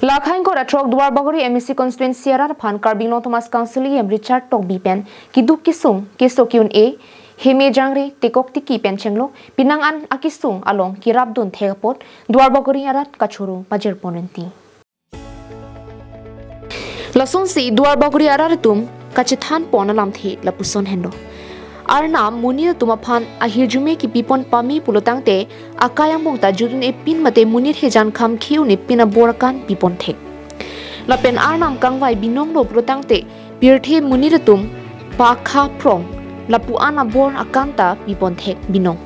Lakhain ko atrok Duarbagori MEC constituency arat aphan Karbino Thomas Council EM Richard Tokbi pen kiduk kisung kisokyun a heme jangre tekok tiki pen chenglo pinangan akisung along kirabdun thegapot Duarbagori arat kachoro pajir ponenti lason si Duarbagori arat tum kachithan ponalam thi lapuson hendo arna munir tumaphan ahirjume ki pipon pami pulotangte akayang bongta judun e pin mate munir hejan kham khiu ni pina borakan pipon thek lapen arnam kangwai binong lo pulotangte birthe munir tum pakha prong lapu ana bor akanta pipon thek binong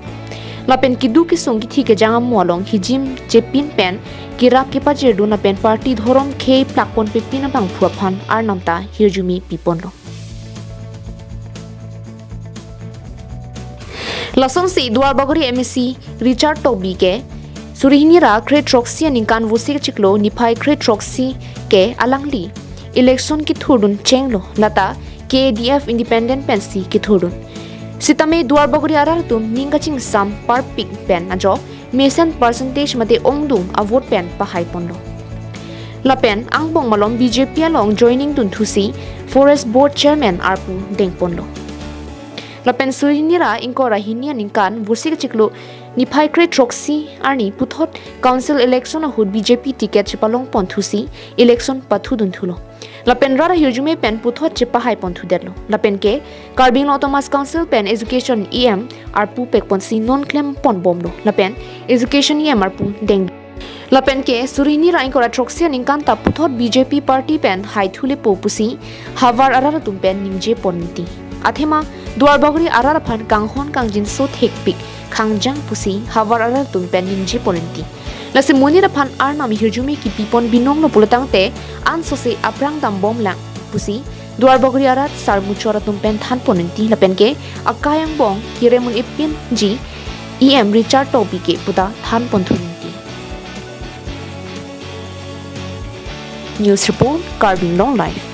lapen kidu ki songi thi ke jangam molong hijim je pin pen kirap ke pajir duna pen party dhorom khe plakpon pe pina bang phuaphan arnamta hirjumi pipon lo Lason si Duarbagori MEC Richard Tokbi ke Surihinira Kre Troxy Ninkan Vusik Chiklo Nipai Kre Troxy ke Alangli election ki thudun chenglo lata KDF Independent Pensi ki thudun Sitame Duarbagori aratum ningaching sam par pick pen ajo mesan percentage mate ongdung a vote pen pa hai ponlo Lapen angbong malom BJP along joining tun thusi Forest Board Chairman Arpu Dengponlo Lapen Surinira inkora hinia ningkan Vusik Chiklo Nipai Kre Troxy Arni Puthot Council election ahud BJP ticket chipalong ponthusi election pathudun thulo Lapen rara hirjume pen puthot chipa hai ponthu detlo Lapen ke Karbing Thomas Council pen education EM arpu pekponsi non claim pon bomlo Lapen education EM arpu deng Lapen ke Surinira inkora Troxy ningkan ta puthot BJP party pen hai thule popusi havar araratum pen ningje ponti Athema Duarbagori arar aphan kanghon kangjin so thekpik khangjang pusi havar arar tumpen ningje polenti lase monir aphan arnam hirjumi ki pipon binong no pulotangte an sose aprang dam bomlang pusi Duarbagori arat sarmuchora tumpen than ponenti lapenke akayang bong kiremun ipin ji EM Richard Tokbi ke puta than ponthunti News report Karbing Long Life